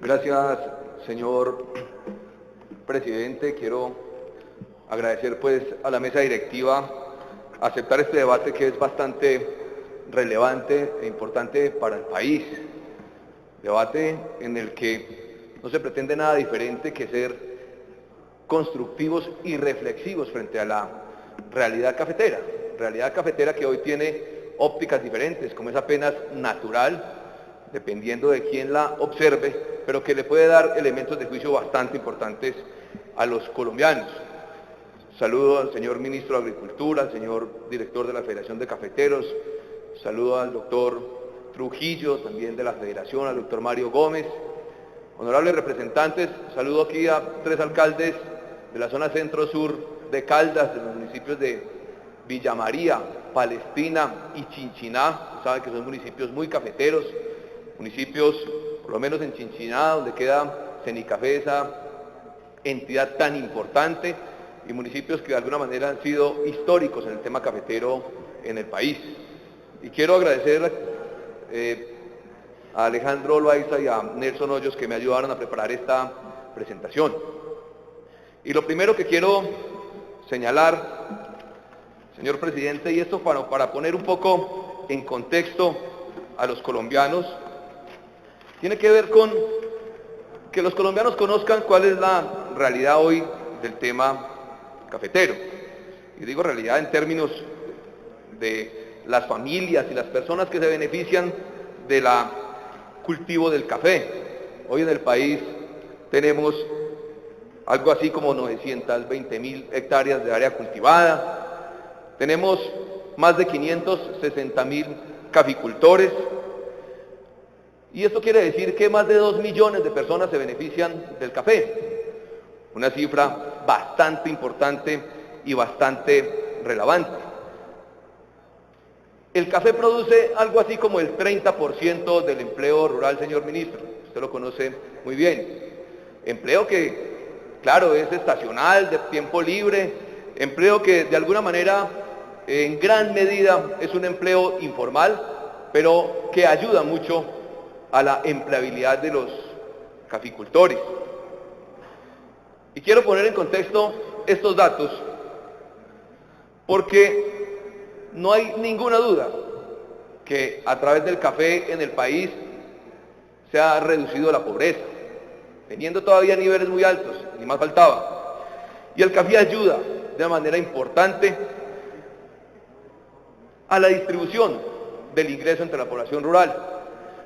Gracias, señor presidente. Quiero agradecer pues a la mesa directiva aceptar este debate que es bastante relevante e importante para el país. Debate en el que no se pretende nada diferente que ser constructivos y reflexivos frente a la realidad cafetera que hoy tiene ópticas diferentes, como es apenas natural, dependiendo de quién la observe, pero que le puede dar elementos de juicio bastante importantes a los colombianos. Saludo al señor ministro de Agricultura, al señor director de la Federación de Cafeteros, saludo al doctor Trujillo, también de la Federación, al doctor Mario Gómez, honorables representantes, saludo aquí a 3 alcaldes de la zona centro-sur de Caldas, de los municipios de Villa María, Palestina y Chinchiná. Saben que son municipios muy cafeteros, municipios, por lo menos en Chinchiná, donde queda Cenicafé, esa entidad tan importante, y municipios que de alguna manera han sido históricos en el tema cafetero en el país. Y quiero agradecer a Alejandro Loaiza y a Nelson Hoyos que me ayudaron a preparar esta presentación. Y lo primero que quiero señalar, señor presidente, y esto para poner un poco en contexto a los colombianos, tiene que ver con que los colombianos conozcan cuál es la realidad hoy del tema cafetero. Y digo realidad en términos de las familias y las personas que se benefician del cultivo del café. Hoy en el país tenemos algo así como 920.000 hectáreas de área cultivada, tenemos más de 560.000 caficultores, y esto quiere decir que más de 2 millones de personas se benefician del café, una cifra bastante importante y bastante relevante. El café produce algo así como el 30% del empleo rural, señor ministro, usted lo conoce muy bien. Empleo que, claro, es estacional, de tiempo libre, empleo que de alguna manera, en gran medida, es un empleo informal, pero que ayuda mucho a la empleabilidad de los caficultores. Y quiero poner en contexto estos datos, porque no hay ninguna duda que a través del café en el país se ha reducido la pobreza, teniendo todavía niveles muy altos, ni más faltaba. Y el café ayuda de una manera importante a la distribución del ingreso entre la población rural.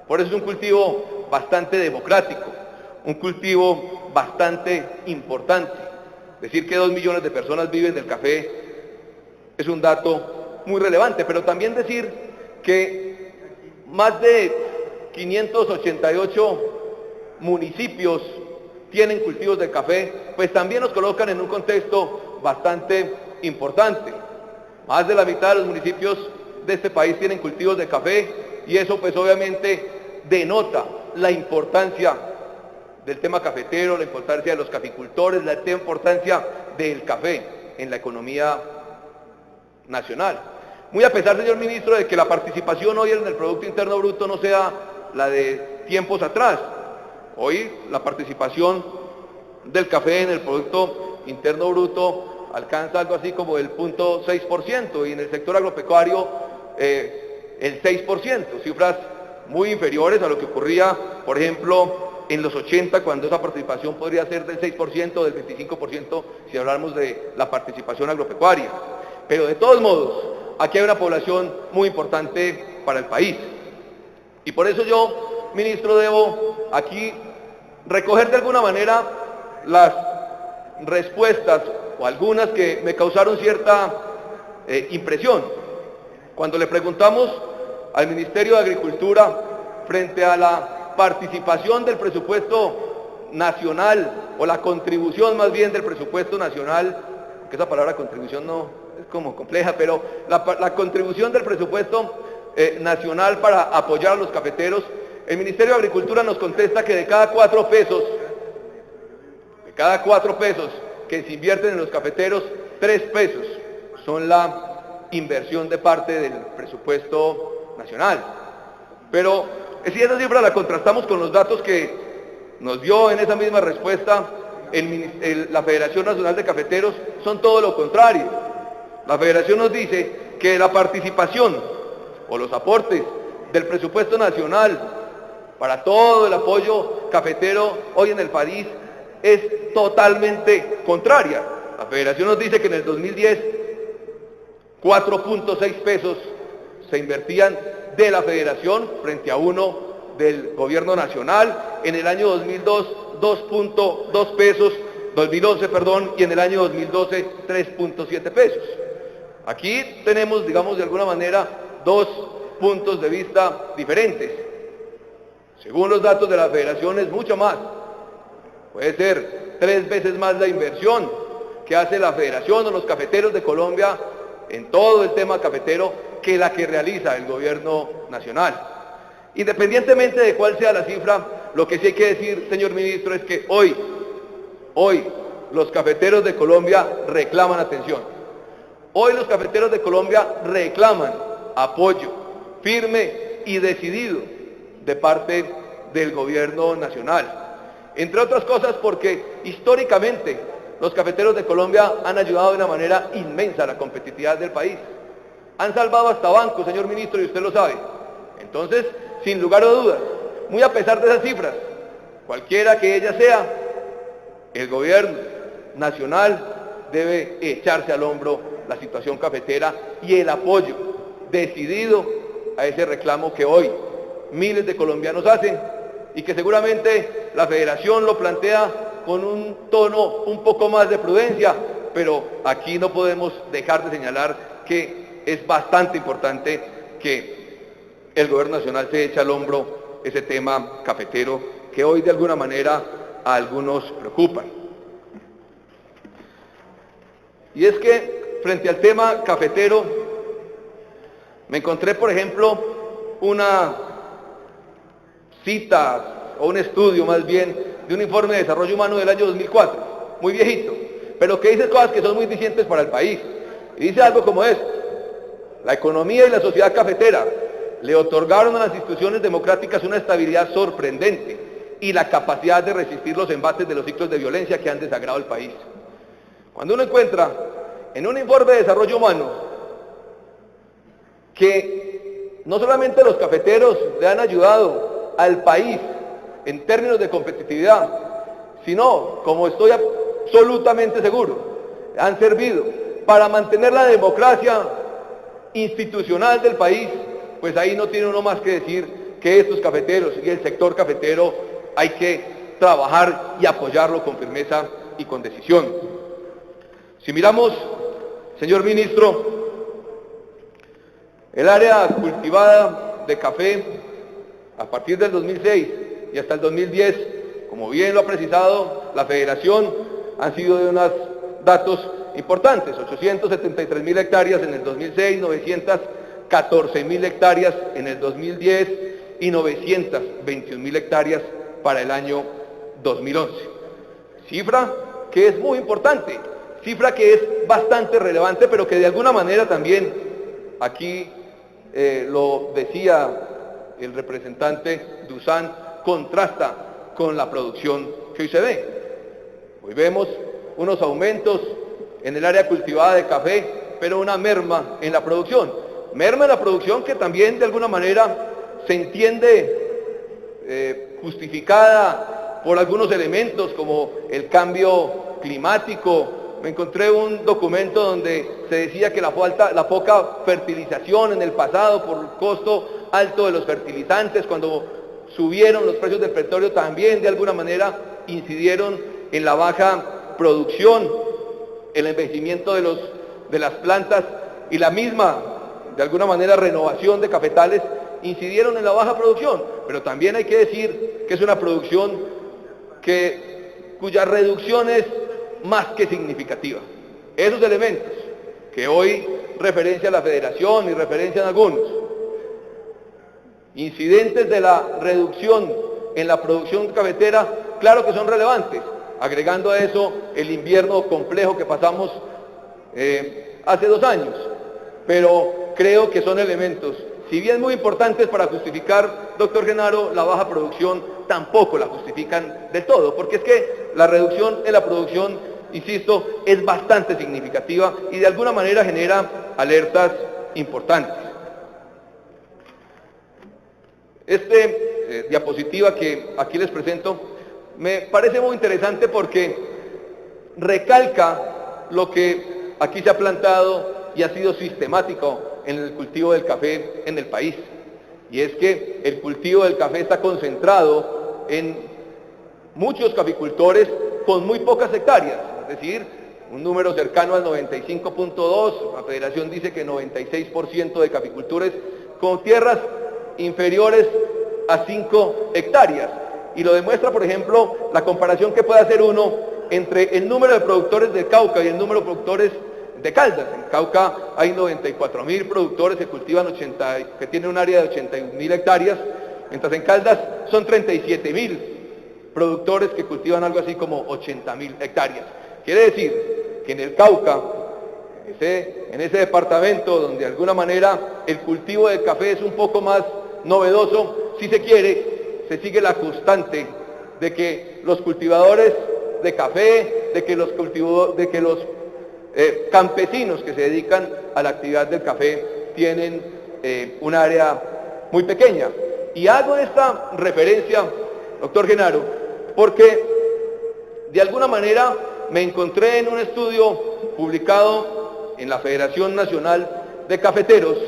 Por eso es un cultivo bastante democrático, un cultivo bastante importante. Decir que 2 millones de personas viven del café es un dato muy relevante, pero también decir que más de 588 municipios tienen cultivos de café, pues también nos colocan en un contexto bastante importante. Más de la mitad de los municipios de este país tienen cultivos de café, y eso pues obviamente denota la importancia del tema cafetero, la importancia de los caficultores, la importancia del café en la economía nacional. Muy a pesar, señor ministro, de que la participación hoy en el Producto Interno Bruto no sea la de tiempos atrás. Hoy la participación del café en el Producto Interno Bruto alcanza algo así como el 0.6%, y en el sector agropecuario el 6%, cifras muy inferiores a lo que ocurría, por ejemplo, en los 80, cuando esa participación podría ser del 6%, del 25%, si hablamos de la participación agropecuaria. Pero de todos modos, aquí hay una población muy importante para el país. Y por eso yo, ministro, debo aquí recoger de alguna manera las respuestas, o algunas que me causaron cierta impresión. Cuando le preguntamos al Ministerio de Agricultura frente a la participación del presupuesto nacional, o la contribución más bien del presupuesto nacional, que esa palabra contribución no es como compleja, pero la contribución del presupuesto nacional para apoyar a los cafeteros, el Ministerio de Agricultura nos contesta que de cada 4 pesos que se invierten en los cafeteros, 3 pesos son la inversión de parte del presupuesto nacional. Pero si esa cifra la contrastamos con los datos que nos dio en esa misma respuesta la Federación Nacional de Cafeteros son todo lo contrario. La Federación nos dice que la participación o los aportes del presupuesto nacional para todo el apoyo cafetero hoy en el país es totalmente contraria. La Federación nos dice que en el 2010 4.6 pesos se invertían de la Federación frente a 1 del Gobierno Nacional, en el año 2002 2.2 pesos, 2011, perdón, y en el año 2012 3.7 pesos. Aquí tenemos, digamos, de alguna manera, dos puntos de vista diferentes. Según los datos de la Federación es mucho más, puede ser 3 veces más la inversión que hace la Federación o los cafeteros de Colombia en todo el tema cafetero que la que realiza el Gobierno Nacional. Independientemente de cuál sea la cifra, lo que sí hay que decir, señor ministro, es que hoy los cafeteros de Colombia reclaman atención. Hoy los cafeteros de Colombia reclaman apoyo firme y decidido de parte del Gobierno Nacional. Entre otras cosas porque históricamente los cafeteros de Colombia han ayudado de una manera inmensa a la competitividad del país. Han salvado hasta bancos, señor ministro, y usted lo sabe. Entonces, sin lugar a dudas, muy a pesar de esas cifras, cualquiera que ella sea, el Gobierno Nacional debe echarse al hombro la situación cafetera y el apoyo decidido a ese reclamo que hoy miles de colombianos hacen y que seguramente la Federación lo plantea con un tono un poco más de prudencia, pero aquí no podemos dejar de señalar que es bastante importante que el Gobierno Nacional se eche al hombro ese tema cafetero que hoy de alguna manera a algunos preocupan. Y es que frente al tema cafetero me encontré, por ejemplo, una cita o un estudio más bien de un informe de desarrollo humano del año 2004, muy viejito, pero que dice cosas que son muy dicientes para el país. Y dice algo como esto: la economía y la sociedad cafetera le otorgaron a las instituciones democráticas una estabilidad sorprendente y la capacidad de resistir los embates de los ciclos de violencia que han desagrado al país. Cuando uno encuentra en un informe de desarrollo humano que no solamente los cafeteros le han ayudado al país en términos de competitividad, sino, como estoy absolutamente seguro, han servido para mantener la democracia institucional del país, pues ahí no tiene uno más que decir que estos cafeteros y el sector cafetero hay que trabajar y apoyarlo con firmeza y con decisión. Si miramos, señor ministro, el área cultivada de café a partir del 2006 y hasta el 2010, como bien lo ha precisado la Federación, han sido de unos datos importantes: 873.000 hectáreas en el 2006, 914.000 hectáreas en el 2010 y 921.000 hectáreas para el año 2011. Cifra que es muy importante, cifra que es bastante relevante, pero que de alguna manera también, aquí lo decía el representante Dusan, contrasta con la producción que hoy se ve. Hoy vemos unos aumentos en el área cultivada de café, pero una merma en la producción. Merma en la producción que también de alguna manera se entiende justificada por algunos elementos como el cambio climático. Me encontré un documento donde se decía que la poca fertilización en el pasado por el costo alto de los fertilizantes, cuando subieron los precios del petróleo, también de alguna manera incidieron en la baja producción, el envejecimiento de las plantas y la misma, de alguna manera, renovación de cafetales incidieron en la baja producción. Pero también hay que decir que es una producción cuya reducción es más que significativa. Esos elementos que hoy referencia la Federación y referencian algunos, incidentes de la reducción en la producción cafetera, claro que son relevantes, agregando a eso el invierno complejo que pasamos hace 2 años, pero creo que son elementos si bien muy importantes para justificar, doctor Genaro, la baja producción, tampoco la justifican del todo, porque es que la reducción en la producción, insisto, es bastante significativa y de alguna manera genera alertas importantes. Diapositiva que aquí les presento me parece muy interesante porque recalca lo que aquí se ha plantado y ha sido sistemático en el cultivo del café en el país. Y es que el cultivo del café está concentrado en muchos caficultores con muy pocas hectáreas, es decir, un número cercano al 95.2, la Federación dice que 96% de caficultores con tierras inferiores a 5 hectáreas. Y lo demuestra, por ejemplo, la comparación que puede hacer uno entre el número de productores de Cauca y el número de productores de Caldas. En Cauca hay 94.000 productores que cultivan que tienen un área de 81.000 hectáreas, mientras en Caldas son 37.000 productores que cultivan algo así como 80.000 hectáreas. Quiere decir que en el Cauca, en ese departamento donde de alguna manera el cultivo del café es un poco más novedoso, si se quiere, se sigue la constante de que los cultivadores de café, de que los campesinos que se dedican a la actividad del café tienen un área muy pequeña. Y hago esta referencia, doctor Genaro, porque de alguna manera me encontré en un estudio publicado en la Federación Nacional de Cafeteros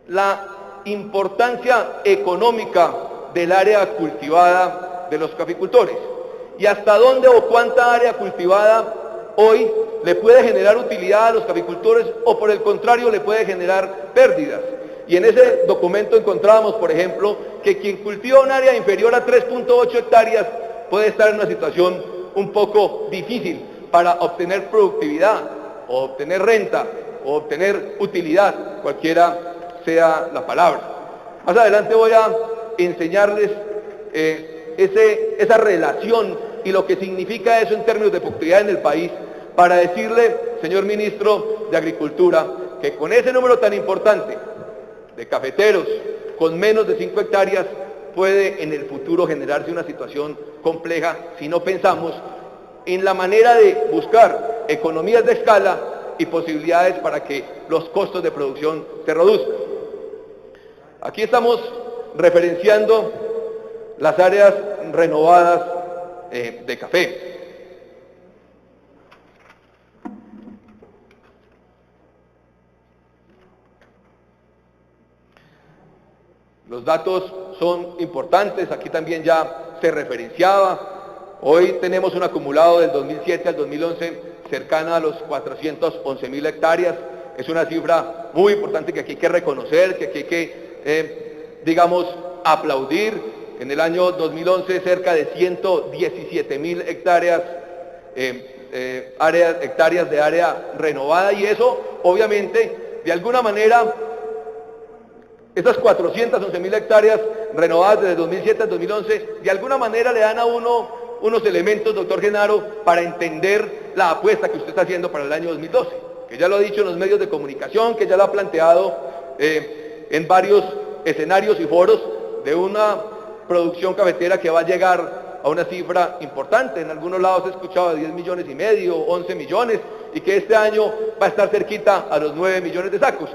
la importancia económica del área cultivada de los caficultores y hasta dónde o cuánta área cultivada hoy le puede generar utilidad a los caficultores o por el contrario le puede generar pérdidas. Y en ese documento encontrábamos, por ejemplo, que quien cultiva un área inferior a 3.8 hectáreas puede estar en una situación un poco difícil para obtener productividad, o obtener renta, o obtener utilidad, cualquiera sea la palabra. Más adelante voy a enseñarles esa relación y lo que significa eso en términos de productividad en el país, para decirle, señor Ministro de Agricultura, que con ese número tan importante de cafeteros con menos de 5 hectáreas puede en el futuro generarse una situación compleja si no pensamos en la manera de buscar economías de escala y posibilidades para que los costos de producción se reduzcan. Aquí estamos referenciando las áreas renovadas de café. Los datos son importantes, aquí también ya se referenciaba. Hoy tenemos un acumulado del 2007 al 2011 cercana a los 411.000 hectáreas. Es una cifra muy importante que aquí hay que reconocer, que aquí hay que, aplaudir. En el año 2011 cerca de 117.000 hectáreas, hectáreas de área renovada, y eso obviamente de alguna manera esas 411.000 hectáreas renovadas desde 2007 al 2011, de alguna manera le dan a uno unos elementos, doctor Genaro, para entender la apuesta que usted está haciendo para el año 2012, que ya lo ha dicho en los medios de comunicación, que ya lo ha planteado en varios escenarios y foros, de una producción cafetera que va a llegar a una cifra importante. En algunos lados he escuchado de 10,5 millones, 11 millones, y que este año va a estar cerquita a los 9 millones de sacos.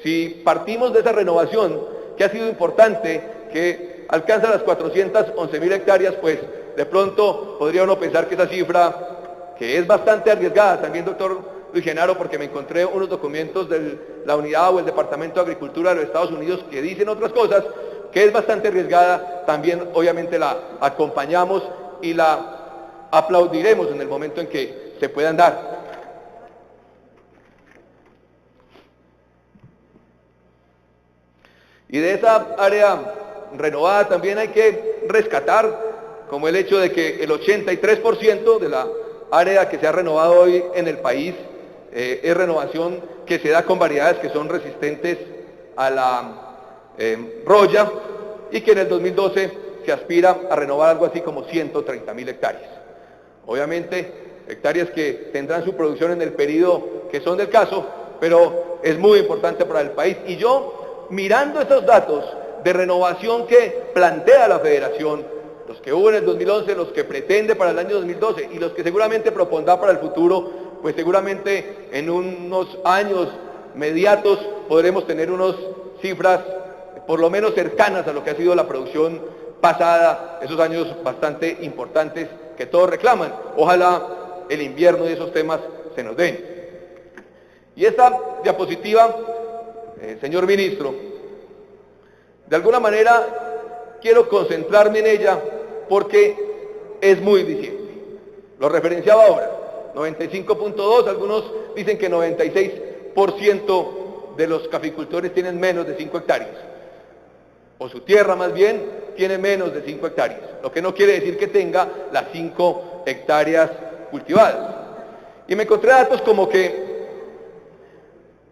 Si partimos de esa renovación, que ha sido importante, que alcanza las 411.000 hectáreas, pues de pronto podría uno pensar que esa cifra, que es bastante arriesgada, también doctor Luis Genaro, porque me encontré unos documentos de la unidad o el Departamento de Agricultura de los Estados Unidos que dicen otras cosas, que es bastante arriesgada, también obviamente la acompañamos y la aplaudiremos en el momento en que se puedan dar. Y de esa área renovada también hay que rescatar, como el hecho de que el 83% de la área que se ha renovado hoy en el país es renovación que se da con variedades que son resistentes a la roya, y que en el 2012 se aspira a renovar algo así como 130.000 hectáreas. Obviamente, hectáreas que tendrán su producción en el periodo que son del caso, pero es muy importante para el país. Y yo, mirando esos datos de renovación que plantea la Federación, los que hubo en el 2011, los que pretende para el año 2012 y los que seguramente propondrá para el futuro, pues seguramente en unos años mediatos podremos tener unas cifras por lo menos cercanas a lo que ha sido la producción pasada, esos años bastante importantes que todos reclaman. Ojalá el invierno y esos temas se nos den. Y esta diapositiva, señor ministro, de alguna manera quiero concentrarme en ella porque es muy diciente. Lo referenciaba ahora, 95.2, algunos dicen que 96% de los caficultores tienen menos de 5 hectáreas, o su tierra más bien tiene menos de 5 hectáreas, lo que no quiere decir que tenga las 5 hectáreas cultivadas. Y me encontré datos como que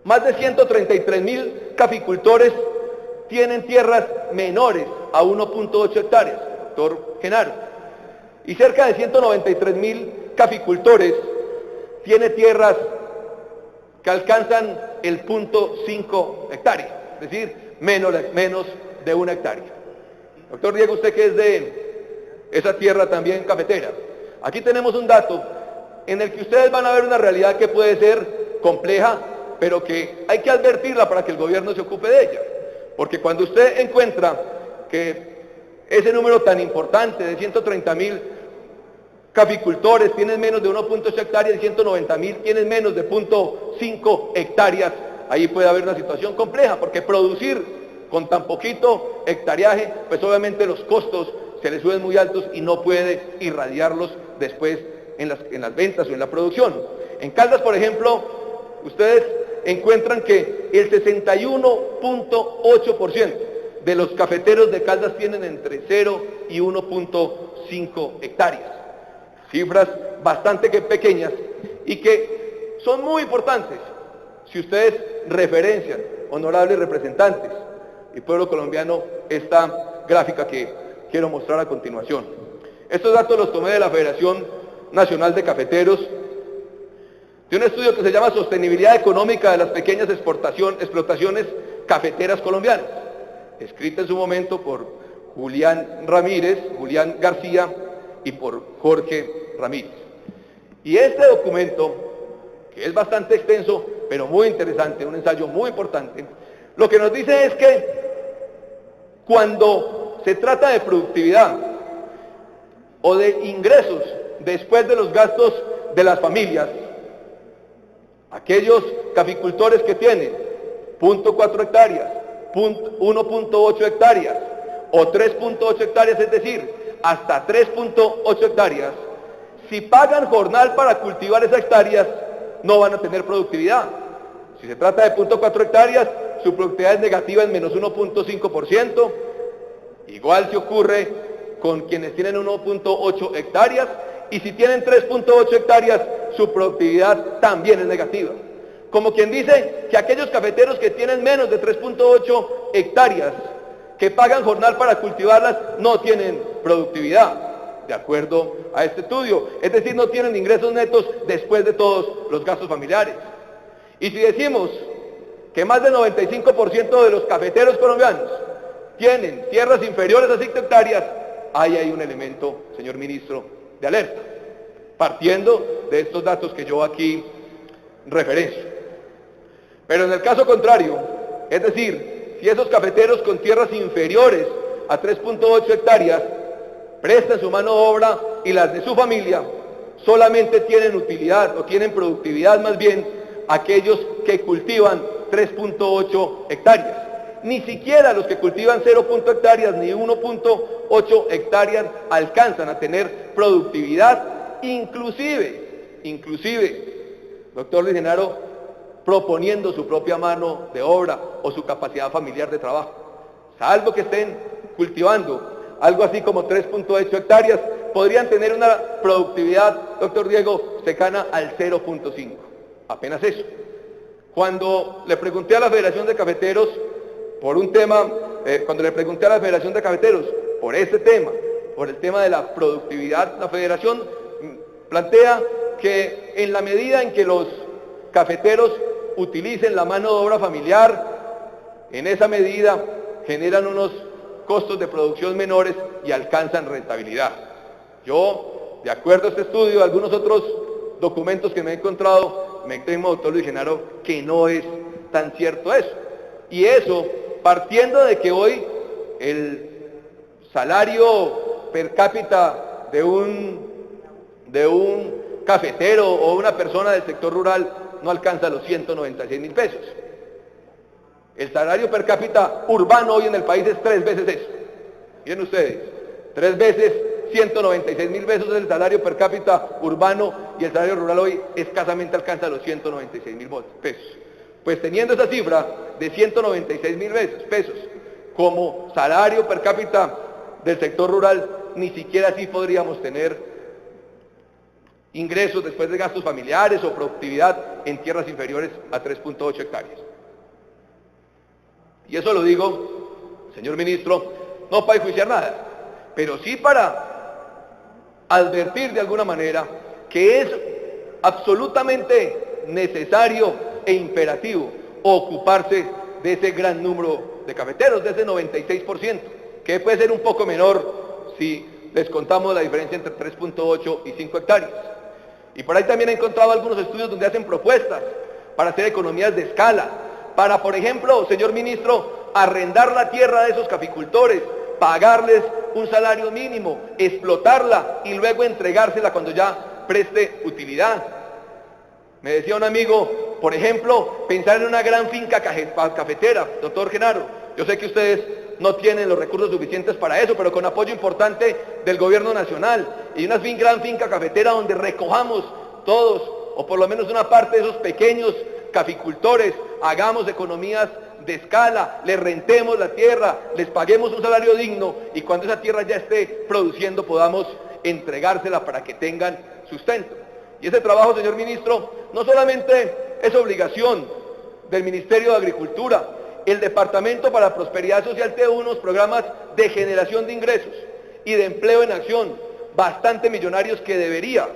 más de 133.000 caficultores tienen tierras menores a 1.8 hectáreas, doctor Genaro, y cerca de 193.000 caficultores tienen tierras que alcanzan el 0.5 hectáreas, es decir, menos de 1 hectárea. Doctor Diego, usted que es de esa tierra también cafetera, aquí tenemos un dato en el que ustedes van a ver una realidad que puede ser compleja, pero que hay que advertirla para que el gobierno se ocupe de ella. Porque cuando usted encuentra que ese número tan importante de 130.000 caficultores tienen menos de 1.8 hectáreas y 190.000 tienen menos de 0.5 hectáreas, ahí puede haber una situación compleja, porque producir con tan poquito hectareaje, pues obviamente los costos se les suben muy altos y no puede irradiarlos después en las ventas o en la producción. En Caldas, por ejemplo, ustedes encuentran que el 61.8% de los cafeteros de Caldas tienen entre 0 y 1.5 hectáreas. Cifras bastante pequeñas y que son muy importantes si ustedes referencian, honorables representantes y pueblo colombiano, esta gráfica que quiero mostrar a continuación. Estos datos los tomé de la Federación Nacional de Cafeteros, de un estudio que se llama Sostenibilidad Económica de las Pequeñas Explotaciones Cafeteras Colombianas, escrita en su momento por Julián García y por Jorge Ramírez. Y este documento, que es bastante extenso, pero muy interesante, un ensayo muy importante, lo que nos dice es que cuando se trata de productividad o de ingresos después de los gastos de las familias, aquellos caficultores que tienen 0.4 hectáreas, 1.8 hectáreas o 3.8 hectáreas, es decir, hasta 3.8 hectáreas, si pagan jornal para cultivar esas hectáreas, no van a tener productividad. Si se trata de 0.4 hectáreas, su productividad es negativa en menos 1.5%, igual se ocurre con quienes tienen 1.8 hectáreas, y si tienen 3.8 hectáreas, su productividad también es negativa. Como quien dice que aquellos cafeteros que tienen menos de 3.8 hectáreas, que pagan jornal para cultivarlas, no tienen productividad, de acuerdo a este estudio. Es decir, no tienen ingresos netos después de todos los gastos familiares. Y si decimos que más del 95% de los cafeteros colombianos tienen tierras inferiores a 5 hectáreas, ahí hay un elemento, señor ministro, de alerta, partiendo de estos datos que yo aquí referencio. Pero en el caso contrario, es decir, si esos cafeteros con tierras inferiores a 3.8 hectáreas prestan su mano de obra y las de su familia, solamente tienen utilidad o tienen productividad más bien aquellos que cultivan 3.8 hectáreas. Ni siquiera los que cultivan 0. hectáreas ni 1.8 hectáreas alcanzan a tener productividad, inclusive, doctor Luis Genaro, proponiendo su propia mano de obra o su capacidad familiar de trabajo. Salvo que estén cultivando algo así como 3.8 hectáreas, podrían tener una productividad, doctor Diego, cercana al 0.5, apenas eso. Cuando le pregunté a la Federación de Cafeteros por un tema, por este tema, por el tema de la productividad, la Federación plantea que en la medida en que los cafeteros utilicen la mano de obra familiar, en esa medida generan unos costos de producción menores y alcanzan rentabilidad. Yo, de acuerdo a este estudio y algunos otros documentos que me he encontrado, me temo, doctor Luis Genaro, que no es tan cierto eso. Y eso, partiendo de que hoy el salario per cápita de un cafetero o una persona del sector rural no alcanza los 196.000 pesos. El salario per cápita urbano hoy en el país es 3 veces eso. Miren ustedes, 3 veces 196.000 pesos es el salario per cápita urbano y el salario rural hoy escasamente alcanza los 196.000 pesos. Pues teniendo esa cifra de 196.000 pesos como salario per cápita del sector rural, ni siquiera así podríamos tener ingresos después de gastos familiares o productividad en tierras inferiores a 3.8 hectáreas. Y eso lo digo, señor ministro, no para enjuiciar nada, pero sí para advertir de alguna manera que es absolutamente necesario e imperativo ocuparse de ese gran número de cafeteros, de ese 96%, que puede ser un poco menor si descontamos la diferencia entre 3.8 y 5 hectáreas. Y por ahí también he encontrado algunos estudios donde hacen propuestas para hacer economías de escala, para, por ejemplo, señor ministro, arrendar la tierra de esos caficultores, pagarles un salario mínimo, explotarla y luego entregársela cuando ya preste utilidad. Me decía un amigo, por ejemplo, pensar en una gran finca cafetera, doctor Genaro. Yo sé que ustedes no tienen los recursos suficientes para eso, pero con apoyo importante del gobierno nacional, y una gran finca cafetera donde recojamos todos, o por lo menos una parte de esos pequeños caficultores, hagamos economías de escala, les rentemos la tierra, les paguemos un salario digno, y cuando esa tierra ya esté produciendo podamos entregársela para que tengan sustento. Y ese trabajo, señor ministro, no solamente es obligación del Ministerio de Agricultura. El Departamento para la Prosperidad Social tiene unos programas de generación de ingresos y de empleo en acción bastante millonarios que debería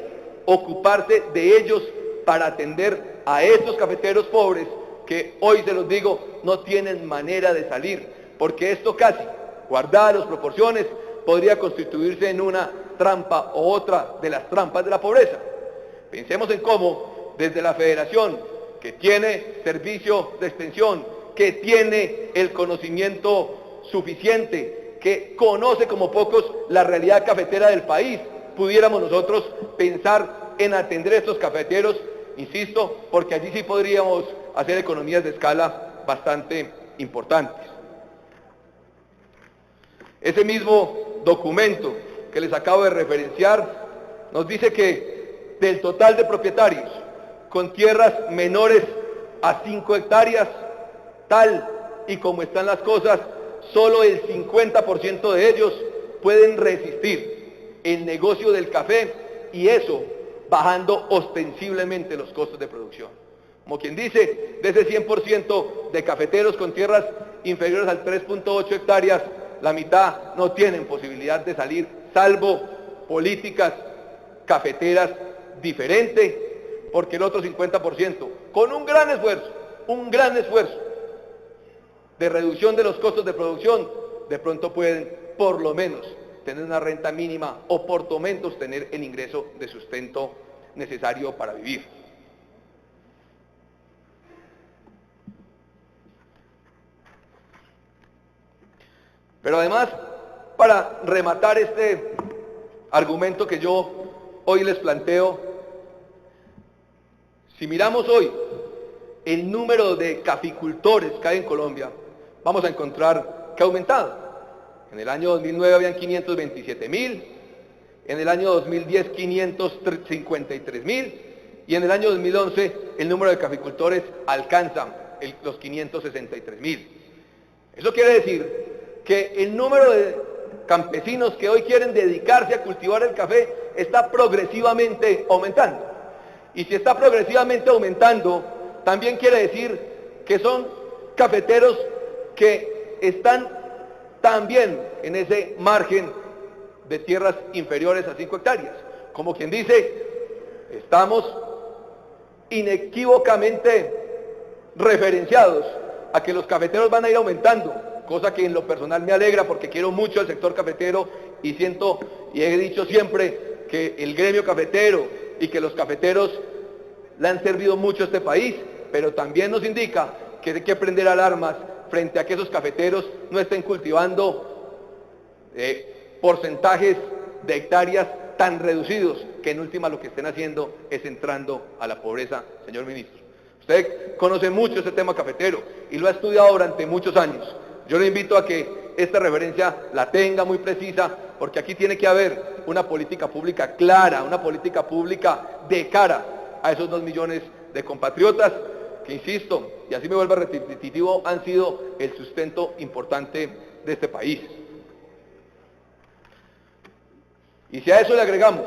ocuparse de ellos para atender a estos cafeteros pobres que hoy, se los digo, no tienen manera de salir, porque esto casi, guardadas las proporciones, podría constituirse en una trampa o otra de las trampas de la pobreza. Pensemos en cómo desde la Federación, que tiene servicio de extensión, que tiene el conocimiento suficiente, que conoce como pocos la realidad cafetera del país, pudiéramos nosotros pensar en atender a estos cafeteros, insisto, porque allí sí podríamos hacer economías de escala bastante importantes. Ese mismo documento que les acabo de referenciar nos dice que del total de propietarios con tierras menores a 5 hectáreas, tal y como están las cosas, solo el 50% de ellos pueden resistir el negocio del café, y eso bajando ostensiblemente los costos de producción. Como quien dice, de ese 100% de cafeteros con tierras inferiores al 3.8 hectáreas, la mitad no tienen posibilidad de salir, salvo políticas cafeteras diferentes, porque el otro 50%, con un gran esfuerzo de reducción de los costos de producción, de pronto pueden por lo menos tener una renta mínima o por lo menos tener el ingreso de sustento necesario para vivir. Pero además, para rematar este argumento que yo hoy les planteo, si miramos hoy el número de caficultores que hay en Colombia, vamos a encontrar que ha aumentado. En el año 2009 habían 527.000, en el año 2010 553.000, y en el año 2011 el número de caficultores alcanza los 563.000. Eso quiere decir que el número de campesinos que hoy quieren dedicarse a cultivar el café está progresivamente aumentando. Y si está progresivamente aumentando, también quiere decir que son cafeteros que están también en ese margen de tierras inferiores a 5 hectáreas. Como quien dice, estamos inequívocamente referenciados a que los cafeteros van a ir aumentando, cosa que en lo personal me alegra porque quiero mucho al sector cafetero y siento y he dicho siempre que el gremio cafetero y que los cafeteros le han servido mucho a este país, pero también nos indica que hay que prender alarmas frente a que esos cafeteros no estén cultivando porcentajes de hectáreas tan reducidos que en última lo que estén haciendo es entrando a la pobreza, señor ministro. Usted conoce mucho este tema cafetero y lo ha estudiado durante muchos años. Yo le invito a que esta referencia la tenga muy precisa, porque aquí tiene que haber una política pública clara, una política pública de cara a esos 2 millones de compatriotas que, insisto, y así me vuelvo repetitivo, han sido el sustento importante de este país. Y si a eso le agregamos,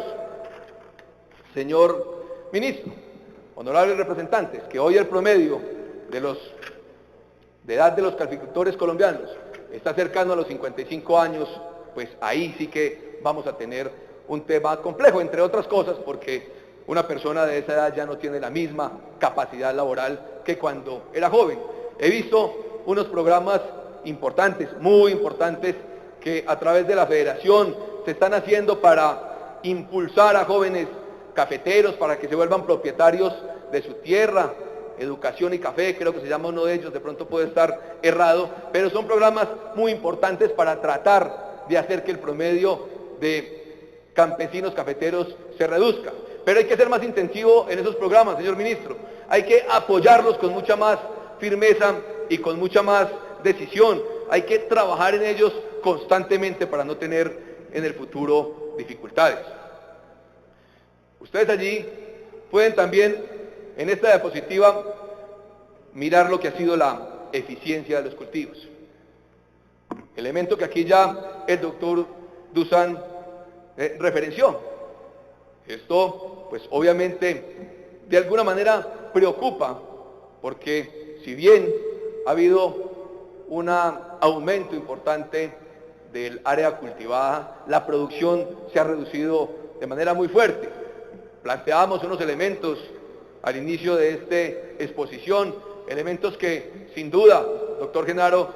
señor ministro, honorables representantes, que hoy el promedio de edad de los caficultores colombianos está cercano a los 55 años, pues ahí sí que vamos a tener un tema complejo, entre otras cosas, porque una persona de esa edad ya no tiene la misma capacidad laboral que cuando era joven. He visto unos programas importantes, muy importantes, que a través de la federación se están haciendo para impulsar a jóvenes cafeteros para que se vuelvan propietarios de su tierra. Educación y Café, creo que se llama uno de ellos, de pronto puede estar errado, pero son programas muy importantes para tratar de hacer que el promedio de campesinos cafeteros se reduzca. Pero hay que ser más intensivo en esos programas, señor ministro. Hay que apoyarlos con mucha más firmeza y con mucha más decisión. Hay que trabajar en ellos constantemente para no tener en el futuro dificultades. Ustedes allí pueden también, en esta diapositiva, mirar lo que ha sido la eficiencia de los cultivos. Elemento que aquí ya el doctor Dusan referenció. Esto, pues obviamente, de alguna manera preocupa, porque si bien ha habido un aumento importante del área cultivada, la producción se ha reducido de manera muy fuerte. Planteábamos unos elementos al inicio de esta exposición, elementos que sin duda, doctor Genaro,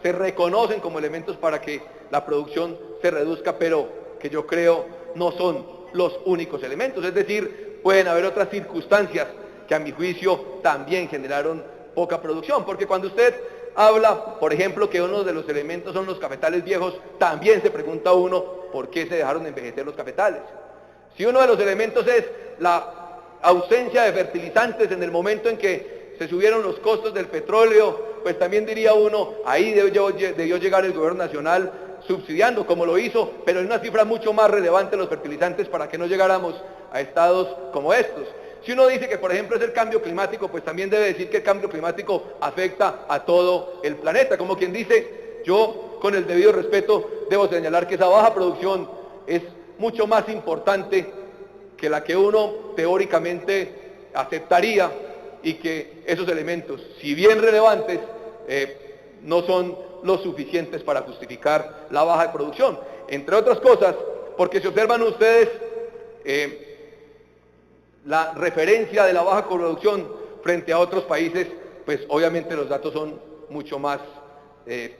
se reconocen como elementos para que la producción se reduzca, pero que yo creo no son los únicos elementos, es decir, pueden haber otras circunstancias que a mi juicio también generaron poca producción, porque cuando usted habla, por ejemplo, que uno de los elementos son los cafetales viejos, también se pregunta uno por qué se dejaron de envejecer los cafetales. Si uno de los elementos es la ausencia de fertilizantes en el momento en que se subieron los costos del petróleo, pues también diría uno, ahí debió llegar el gobierno nacional subsidiando, como lo hizo, pero en una cifra mucho más relevante los fertilizantes para que no llegáramos a estados como estos. Si uno dice que, por ejemplo, es el cambio climático, pues también debe decir que el cambio climático afecta a todo el planeta. Como quien dice, yo, con el debido respeto, debo señalar que esa baja producción es mucho más importante que la que uno teóricamente aceptaría, y que esos elementos, si bien relevantes, no son lo suficientes para justificar la baja de producción. Entre otras cosas, porque si observan ustedes la referencia de la baja producción frente a otros países, pues obviamente los datos son mucho más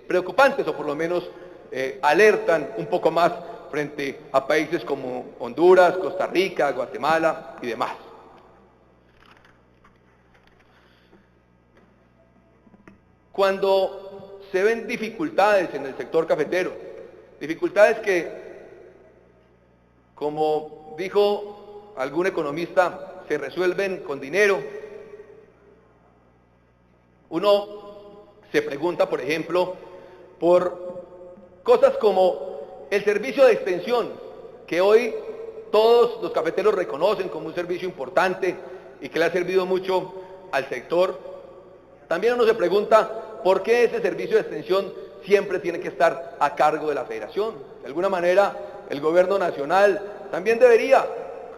preocupantes, o por lo menos alertan un poco más frente a países como Honduras, Costa Rica, Guatemala y demás. Cuando se ven dificultades en el sector cafetero, dificultades que, como dijo algún economista, se resuelven con dinero, uno se pregunta, por ejemplo, por cosas como el servicio de extensión, que hoy todos los cafeteros reconocen como un servicio importante y que le ha servido mucho al sector. También uno se pregunta por qué ese servicio de extensión siempre tiene que estar a cargo de la federación. De alguna manera, el gobierno nacional también debería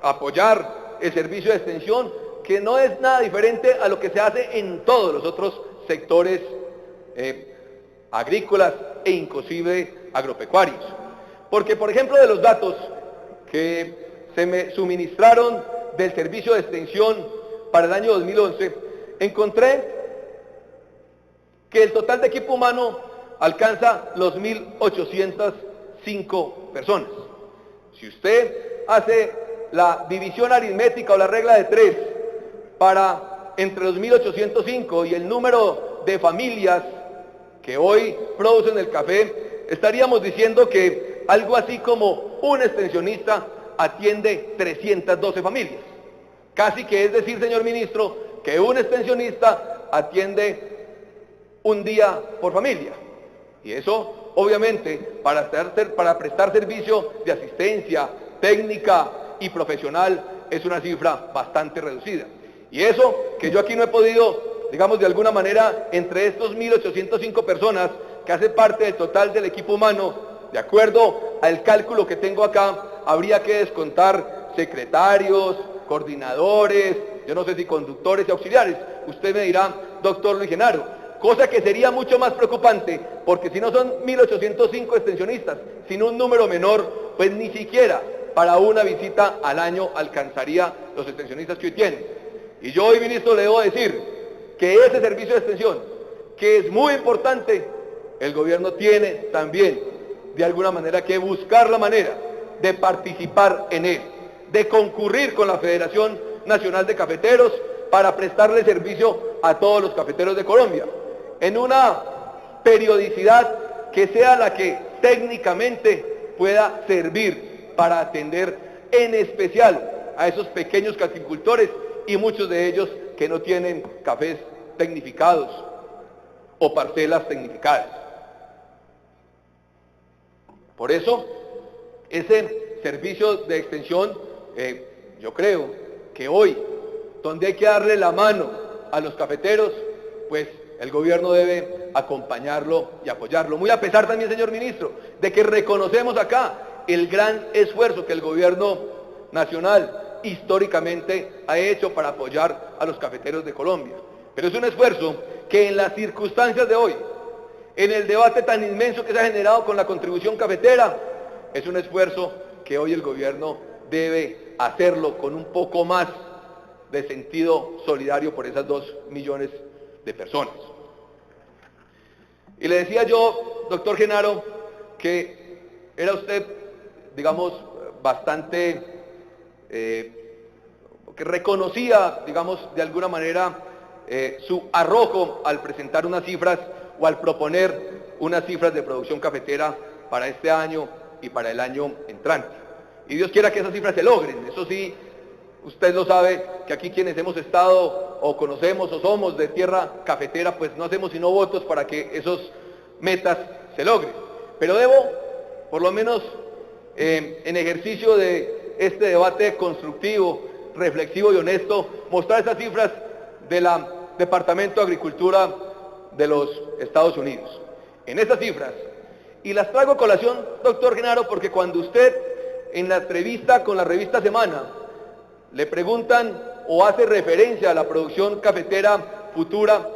apoyar el servicio de extensión, que no es nada diferente a lo que se hace en todos los otros sectores agrícolas e inclusive agropecuarios. Porque, por ejemplo, de los datos que se me suministraron del servicio de extensión para el año 2011, encontré que el total de equipo humano alcanza los 1.805 personas. Si usted hace la división aritmética o la regla de 3 para entre los 1.805 y el número de familias que hoy producen el café, estaríamos diciendo que algo así como un extensionista atiende 312 familias. Casi que es decir, señor ministro, que un extensionista atiende un día por familia. Y eso, obviamente, para prestar servicio de asistencia técnica y profesional, es una cifra bastante reducida. Y eso que yo aquí no he podido, digamos, de alguna manera, entre estos 1.805 personas que hacen parte del total del equipo humano, de acuerdo al cálculo que tengo acá, habría que descontar secretarios, coordinadores, yo no sé si conductores y auxiliares. Usted me dirá, doctor Luis Genaro, cosa que sería mucho más preocupante, porque si no son 1.805 extensionistas, sino un número menor, pues ni siquiera para una visita al año alcanzaría los extensionistas que hoy tienen. Y yo hoy, ministro, le debo decir que ese servicio de extensión, que es muy importante, el gobierno tiene también, de alguna manera, que buscar la manera de participar en él, de concurrir con la Federación Nacional de Cafeteros para prestarle servicio a todos los cafeteros de Colombia, en una periodicidad que sea la que técnicamente pueda servir para atender en especial a esos pequeños caficultores y muchos de ellos que no tienen cafés tecnificados o parcelas tecnificadas. Por eso, ese servicio de extensión, yo creo que hoy, donde hay que darle la mano a los cafeteros, pues el gobierno debe acompañarlo y apoyarlo. Muy a pesar también, señor ministro, de que reconocemos acá el gran esfuerzo que el gobierno nacional históricamente ha hecho para apoyar a los cafeteros de Colombia. Pero es un esfuerzo que en las circunstancias de hoy, en el debate tan inmenso que se ha generado con la contribución cafetera, es un esfuerzo que hoy el gobierno debe hacerlo con un poco más de sentido solidario por esas 2 millones de personas. Y le decía yo, doctor Genaro, que era usted, digamos, bastante, que reconocía, digamos, de alguna manera, su arrojo al presentar unas cifras o al proponer unas cifras de producción cafetera para este año y para el año entrante. Y Dios quiera que esas cifras se logren. Eso sí, usted lo sabe, que aquí quienes hemos estado o conocemos o somos de tierra cafetera, pues no hacemos sino votos para que esos metas se logren. Pero debo, por lo menos en ejercicio de este debate constructivo, reflexivo y honesto, mostrar esas cifras del Departamento de Agricultura de los Estados Unidos. En esas cifras, y las traigo a colación, doctor Genaro, porque cuando usted en la entrevista con la revista Semana le preguntan o hace referencia a la producción cafetera futura,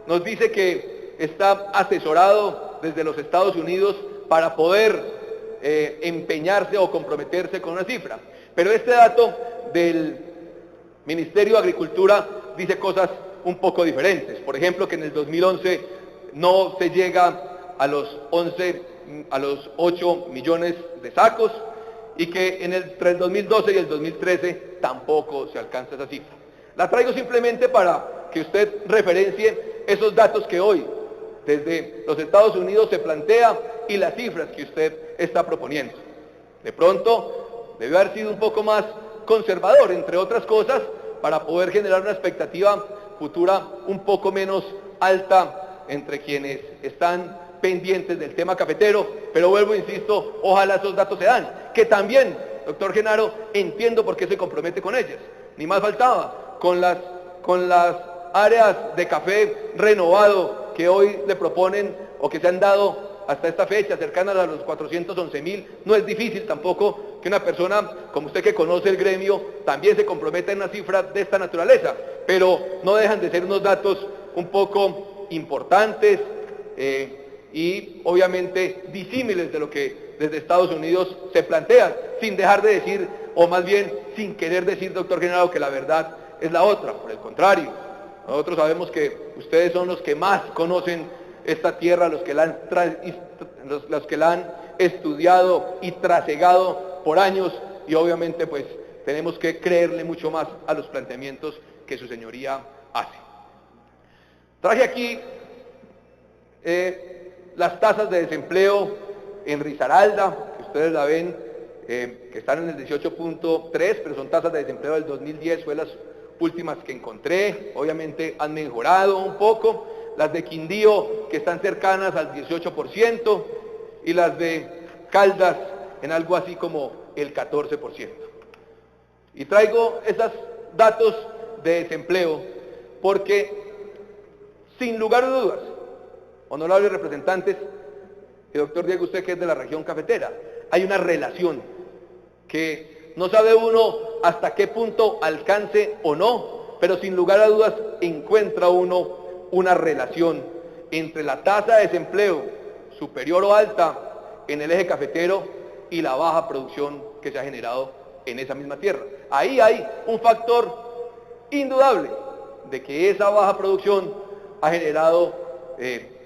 nos dice que está asesorado desde los Estados Unidos para poder empeñarse o comprometerse con una cifra. Pero este dato del Ministerio de Agricultura dice cosas un poco diferentes. Por ejemplo, que en el 2011 no se llega a los 8 millones de sacos y que entre el 2012 y el 2013 tampoco se alcanza esa cifra. La traigo simplemente para que usted referencie esos datos que hoy desde los Estados Unidos se plantea y las cifras que usted está proponiendo. De pronto debió haber sido un poco más conservador, entre otras cosas, para poder generar una expectativa futura un poco menos alta entre quienes están pendientes del tema cafetero, pero vuelvo, insisto, ojalá esos datos se dan, que también, doctor Genaro, entiendo por qué se compromete con ellas, ni más faltaba, con las áreas de café renovado que hoy le proponen o que se han dado hasta esta fecha, cercanas a los 411.000, no es difícil tampoco que una persona como usted que conoce el gremio también se comprometa en una cifra de esta naturaleza, pero no dejan de ser unos datos un poco importantes y obviamente disímiles de lo que desde Estados Unidos se plantea, sin dejar de decir, o más bien sin querer decir, doctor Genaro, que la verdad es la otra. Por el contrario, nosotros sabemos que ustedes son los que más conocen esta tierra, los que la han estudiado y trasegado por años, y obviamente pues tenemos que creerle mucho más a los planteamientos que su señoría hace. Traje aquí las tasas de desempleo en Risaralda, que ustedes la ven, que están en el 18.3, pero son tasas de desempleo del 2010, fue las últimas que encontré, obviamente han mejorado un poco, las de Quindío que están cercanas al 18% y las de Caldas en algo así como el 14%. Y traigo esos datos de desempleo porque, sin lugar a dudas, honorables representantes, y doctor Diego, usted que es de la región cafetera, hay una relación que no sabe uno hasta qué punto alcance o no, pero sin lugar a dudas encuentra uno una relación entre la tasa de desempleo superior o alta en el eje cafetero y la baja producción que se ha generado en esa misma tierra. Ahí hay un factor indudable de que esa baja producción ha generado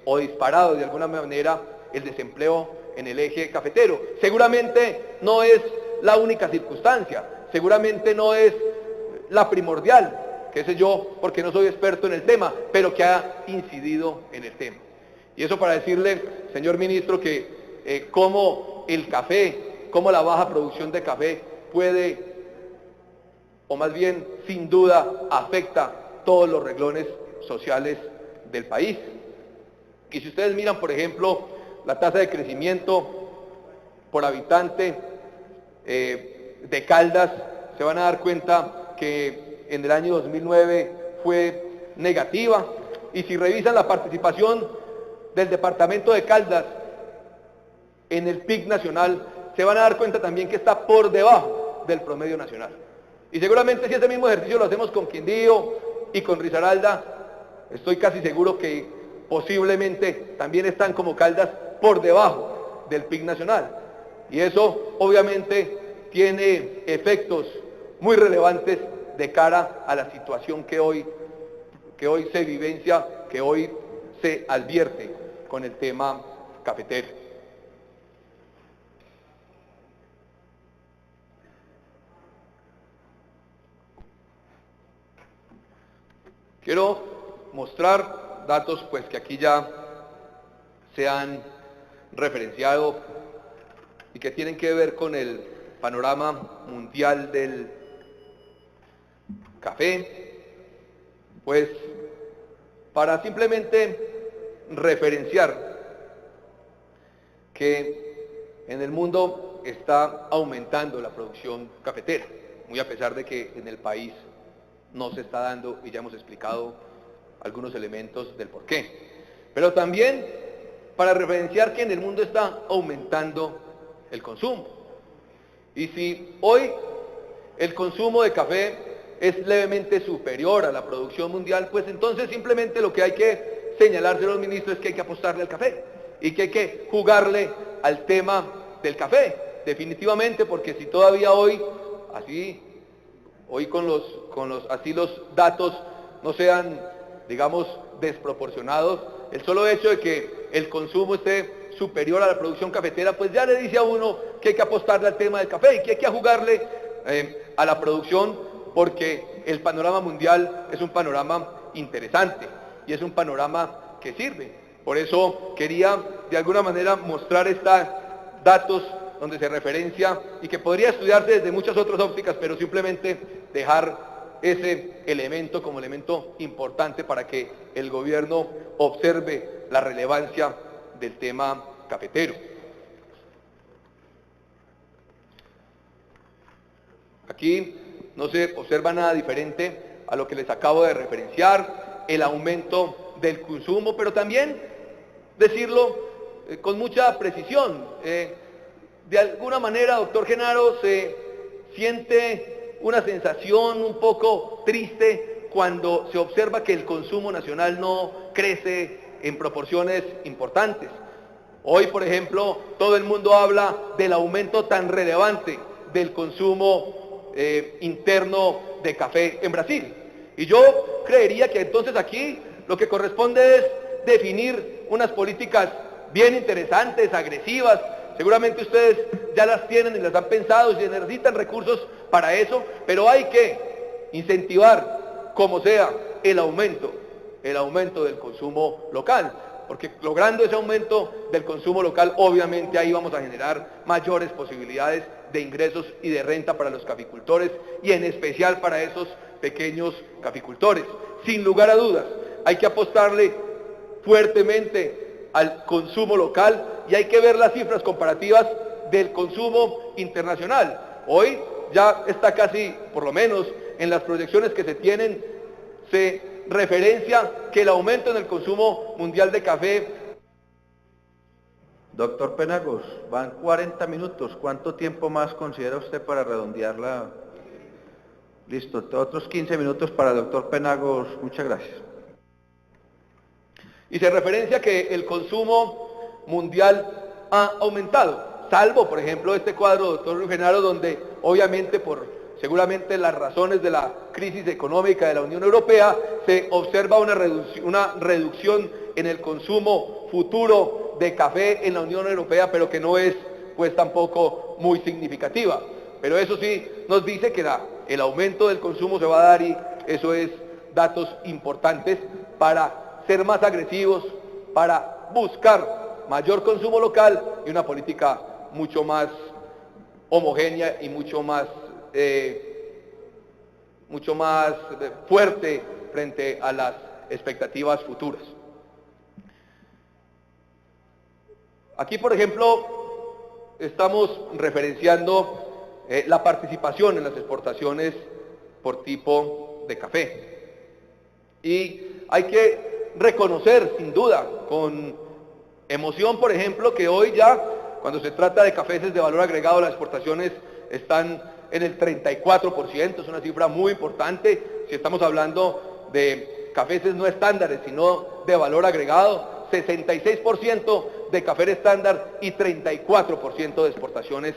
o disparado de alguna manera el desempleo en el eje cafetero. Seguramente no es la única circunstancia, seguramente no es la primordial, qué sé yo, porque no soy experto en el tema, pero que ha incidido en el tema. Y eso para decirle, señor ministro, que cómo el café, cómo la baja producción de café puede, o más bien sin duda, afecta todos los renglones sociales del país. Y si ustedes miran, por ejemplo, la tasa de crecimiento por habitante de Caldas, se van a dar cuenta que en el año 2009 fue negativa, y si revisan la participación del departamento de Caldas en el PIB nacional, se van a dar cuenta también que está por debajo del promedio nacional. Y seguramente si ese mismo ejercicio lo hacemos con Quindío y con Risaralda, estoy casi seguro que posiblemente también están como Caldas por debajo del PIB nacional. Y eso obviamente tiene efectos muy relevantes de cara a la situación que hoy se vivencia, que hoy se advierte con el tema cafetero. Quiero mostrar datos pues que aquí ya se han referenciado y que tienen que ver con el panorama mundial del café, pues para simplemente referenciar que en el mundo está aumentando la producción cafetera, muy a pesar de que en el país no se está dando, y ya hemos explicado algunos elementos del por qué. Pero también para referenciar que en el mundo está aumentando el consumo. Y si hoy el consumo de café es levemente superior a la producción mundial, pues entonces simplemente lo que hay que señalárselo al ministro es que hay que apostarle al café y que hay que jugarle al tema del café, definitivamente, porque si todavía hoy, con los datos no sean, digamos, desproporcionados, el solo hecho de que el consumo esté superior a la producción cafetera, pues ya le dice a uno que hay que apostarle al tema del café y que hay que jugarle a la producción, porque el panorama mundial es un panorama interesante y es un panorama que sirve. Por eso quería de alguna manera mostrar estos datos donde se referencia y que podría estudiarse desde muchas otras ópticas, pero simplemente dejar ese elemento como elemento importante para que el gobierno observe la relevancia del tema cafetero. Aquí no se observa nada diferente a lo que les acabo de referenciar, el aumento del consumo, pero también decirlo con mucha precisión. De alguna manera, doctor Genaro, se siente una sensación un poco triste cuando se observa que el consumo nacional no crece en proporciones importantes. Hoy, por ejemplo, todo el mundo habla del aumento tan relevante del consumo interno de café en Brasil. Y yo creería que entonces aquí lo que corresponde es definir unas políticas bien interesantes, agresivas. Seguramente ustedes ya las tienen y las han pensado y necesitan recursos para eso, pero hay que incentivar, como sea, el aumento del consumo local, porque logrando ese aumento del consumo local, obviamente ahí vamos a generar mayores posibilidades de ingresos y de renta para los caficultores y en especial para esos pequeños caficultores. Sin lugar a dudas, hay que apostarle fuertemente al consumo local y hay que ver las cifras comparativas del consumo internacional. Hoy ya está casi, por lo menos en las proyecciones que se tienen, se referencia que el aumento en el consumo mundial de café. Doctor Penagos, van 40 minutos. ¿Cuánto tiempo más considera usted para redondearla? Listo, otros 15 minutos para el doctor Penagos. Muchas gracias. Y se referencia que el consumo mundial ha aumentado, salvo, por ejemplo, este cuadro, doctor Genaro, donde obviamente seguramente las razones de la crisis económica de la Unión Europea, se observa una reducción en el consumo futuro de café en la Unión Europea, pero que no es pues tampoco muy significativa. Pero eso sí nos dice que el aumento del consumo se va a dar y eso es datos importantes para ser más agresivos, para buscar mayor consumo local y una política mucho más homogénea y mucho más fuerte frente a las expectativas futuras. Aquí, por ejemplo, estamos referenciando la participación en las exportaciones por tipo de café. Y hay que reconocer, sin duda, con emoción, por ejemplo, que hoy ya, cuando se trata de cafés de valor agregado, las exportaciones están en el 34%, es una cifra muy importante. Si estamos hablando de cafés no estándares, sino de valor agregado, 66% de café estándar y 34% de exportaciones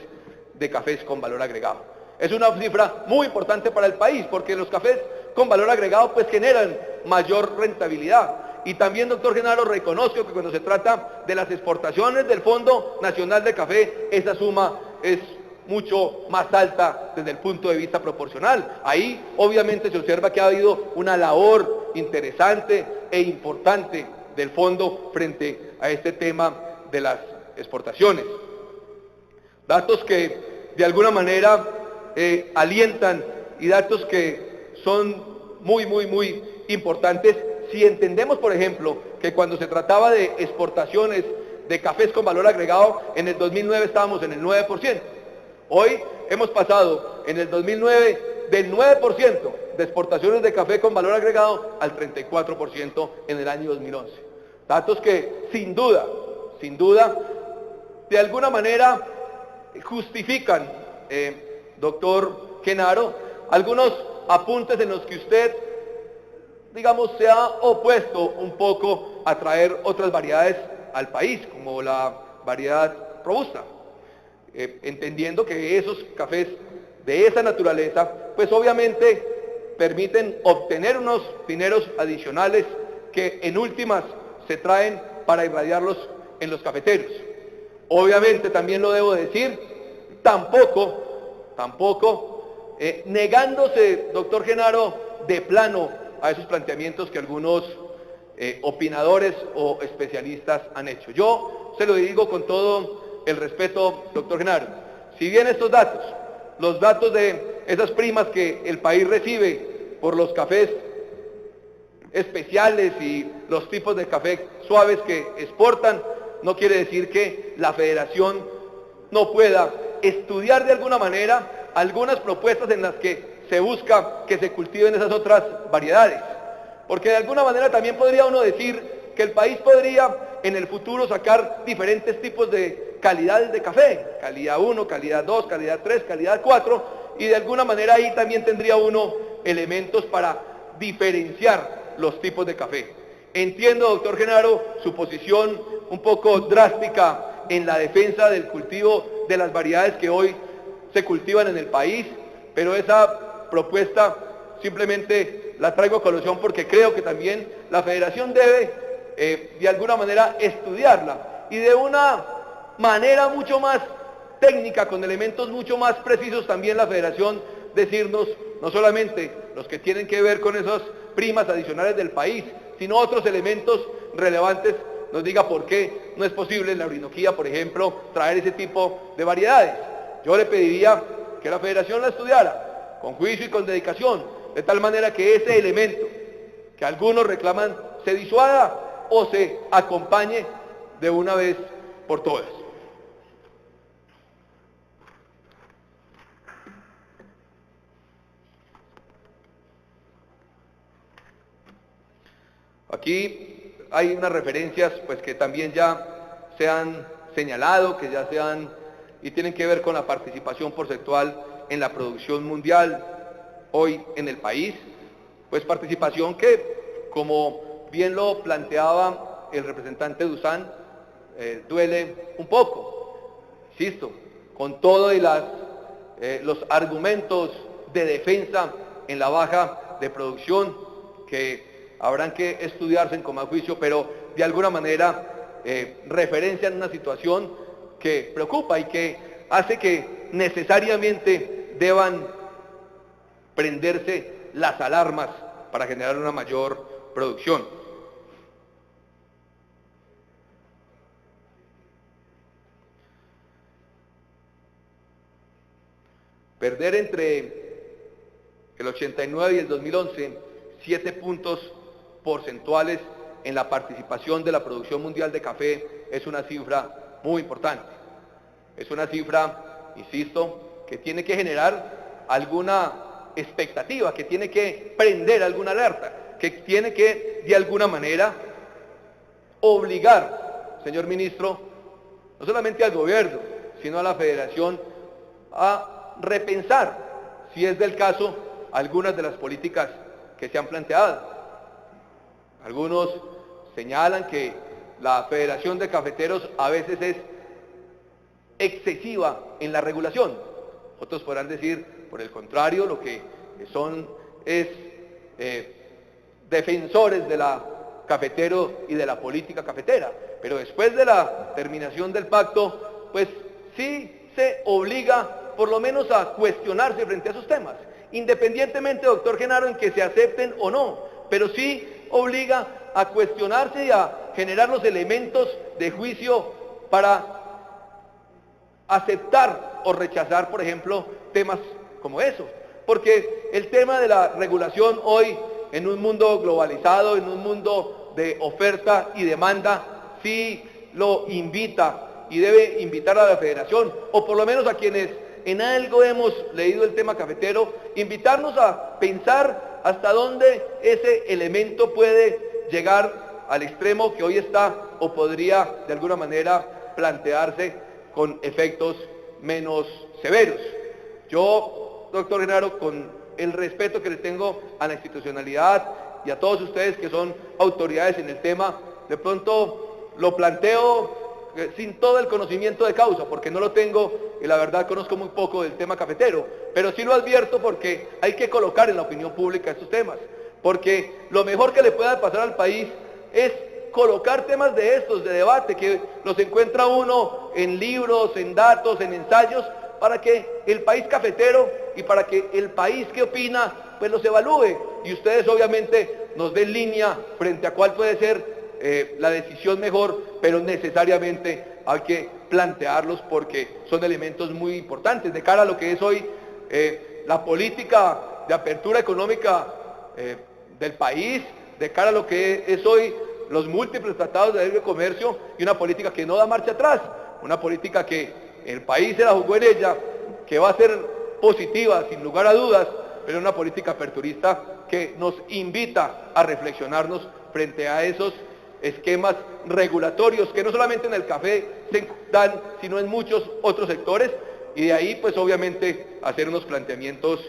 de cafés con valor agregado. Es una cifra muy importante para el país, porque los cafés con valor agregado pues generan mayor rentabilidad. Y también, doctor Genaro, reconozco que cuando se trata de las exportaciones del Fondo Nacional de Café, esa suma es mucho más alta desde el punto de vista proporcional. Ahí obviamente se observa que ha habido una labor interesante e importante del fondo frente a este tema de las exportaciones. Datos que de alguna manera alientan y datos que son muy importantes si entendemos, por ejemplo, que cuando se trataba de exportaciones de cafés con valor agregado, en el 2009 estábamos en el 9%. Hoy hemos pasado en el 2009 del 9% de exportaciones de café con valor agregado al 34% en el año 2011. Datos que sin duda, de alguna manera justifican, doctor Genaro, algunos apuntes en los que usted, digamos, se ha opuesto un poco a traer otras variedades al país, como la variedad robusta, entendiendo que esos cafés de esa naturaleza, pues obviamente permiten obtener unos dineros adicionales que en últimas se traen para irradiarlos en los cafeteros. Obviamente, también lo debo decir, tampoco negándose, doctor Genaro, de plano a esos planteamientos que algunos opinadores o especialistas han hecho. Yo se lo digo con todo el respeto, doctor Genaro, si bien estos datos, los datos de esas primas que el país recibe por los cafés especiales y los tipos de café suaves que exportan, no quiere decir que la federación no pueda estudiar de alguna manera algunas propuestas en las que se busca que se cultiven esas otras variedades. Porque de alguna manera también podría uno decir que el país podría en el futuro sacar diferentes tipos de calidades de café, calidad 1, calidad 2, calidad 3, calidad 4, y de alguna manera ahí también tendría uno elementos para diferenciar los tipos de café. Entiendo, doctor Genaro, su posición un poco drástica en la defensa del cultivo de las variedades que hoy se cultivan en el país, pero esa propuesta simplemente la traigo a colación porque creo que también la federación debe de alguna manera estudiarla y de una manera mucho más técnica, con elementos mucho más precisos también la federación decirnos no solamente los que tienen que ver con esas primas adicionales del país, sino otros elementos relevantes, nos diga por qué no es posible en la Orinoquía, por ejemplo, traer ese tipo de variedades. Yo le pediría que la federación la estudiara con juicio y con dedicación, de tal manera que ese elemento que algunos reclaman se disuada o se acompañe de una vez por todas. Aquí hay unas referencias pues que también ya se han señalado, que ya se han y tienen que ver con la participación porcentual en la producción mundial hoy en el país, pues participación que, como bien lo planteaba el representante Dusan, duele un poco, insisto, con todos los argumentos de defensa en la baja de producción que habrán que estudiarse con más juicio, pero de alguna manera referencian una situación que preocupa y que hace que necesariamente deban prenderse las alarmas para generar una mayor producción. Perder entre el 89 y el 2011 7 puntos porcentuales en la participación de la producción mundial de café es una cifra muy importante. Es una cifra, insisto, que tiene que generar alguna expectativa, que tiene que prender alguna alerta, que tiene que, de alguna manera, obligar, señor ministro, no solamente al gobierno, sino a la federación, a repensar, si es del caso, algunas de las políticas que se han planteado. Algunos señalan que la Federación de Cafeteros a veces es excesiva en la regulación. Otros podrán decir, por el contrario, lo que son es defensores de la cafetero y de la política cafetera. Pero después de la terminación del pacto, pues sí se obliga por lo menos a cuestionarse frente a esos temas, independientemente, doctor Genaro, en que se acepten o no, pero sí obliga a cuestionarse y a generar los elementos de juicio para aceptar o rechazar, por ejemplo, temas como eso. Porque el tema de la regulación hoy, en un mundo globalizado, en un mundo de oferta y demanda, sí lo invita y debe invitar a la federación, o por lo menos a quienes en algo hemos leído el tema cafetero, invitarnos a pensar hasta dónde ese elemento puede llegar al extremo que hoy está o podría de alguna manera plantearse con efectos menos severos. Yo, doctor Genaro, con el respeto que le tengo a la institucionalidad y a todos ustedes que son autoridades en el tema, de pronto lo planteo sin todo el conocimiento de causa, porque no lo tengo y la verdad conozco muy poco del tema cafetero, pero sí lo advierto porque hay que colocar en la opinión pública estos temas, porque lo mejor que le pueda pasar al país es colocar temas de estos, de debate, que los encuentra uno en libros, en datos, en ensayos, para que el país cafetero y para que el país que opina, pues los evalúe, y ustedes obviamente nos den línea frente a cuál puede ser la decisión mejor, pero necesariamente hay que plantearlos porque son elementos muy importantes de cara a lo que es hoy la política de apertura económica del país, de cara a lo que es hoy los múltiples tratados de libre comercio y una política que no da marcha atrás, una política que el país se la jugó en ella, que va a ser positiva sin lugar a dudas, pero una política aperturista que nos invita a reflexionarnos frente a esos esquemas regulatorios que no solamente en el café se dan, sino en muchos otros sectores, y de ahí pues obviamente hacer unos planteamientos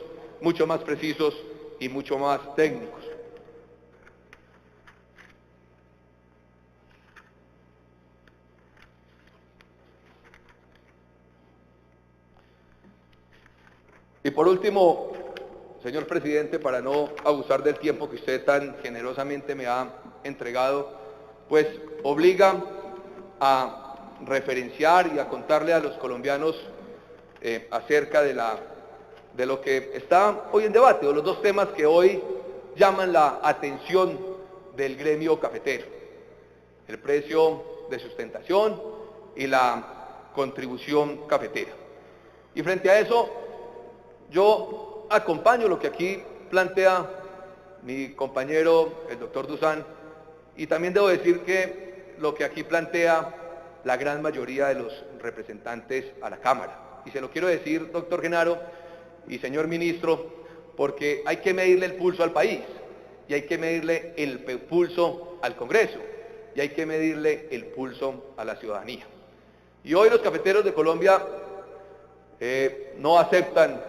mucho más precisos y mucho más técnicos. Y por último, señor presidente, para no abusar del tiempo que usted tan generosamente me ha entregado, pues obliga a referenciar y a contarle a los colombianos acerca de lo que está hoy en debate, o los dos temas que hoy llaman la atención del gremio cafetero: el precio de sustentación y la contribución cafetera. Y frente a eso, yo acompaño lo que aquí plantea mi compañero, el doctor Dusan, y también debo decir que lo que aquí plantea la gran mayoría de los representantes a la Cámara. Y se lo quiero decir, doctor Genaro y señor ministro, porque hay que medirle el pulso al país, y hay que medirle el pulso al Congreso, y hay que medirle el pulso a la ciudadanía. Y hoy los cafeteros de Colombia no aceptan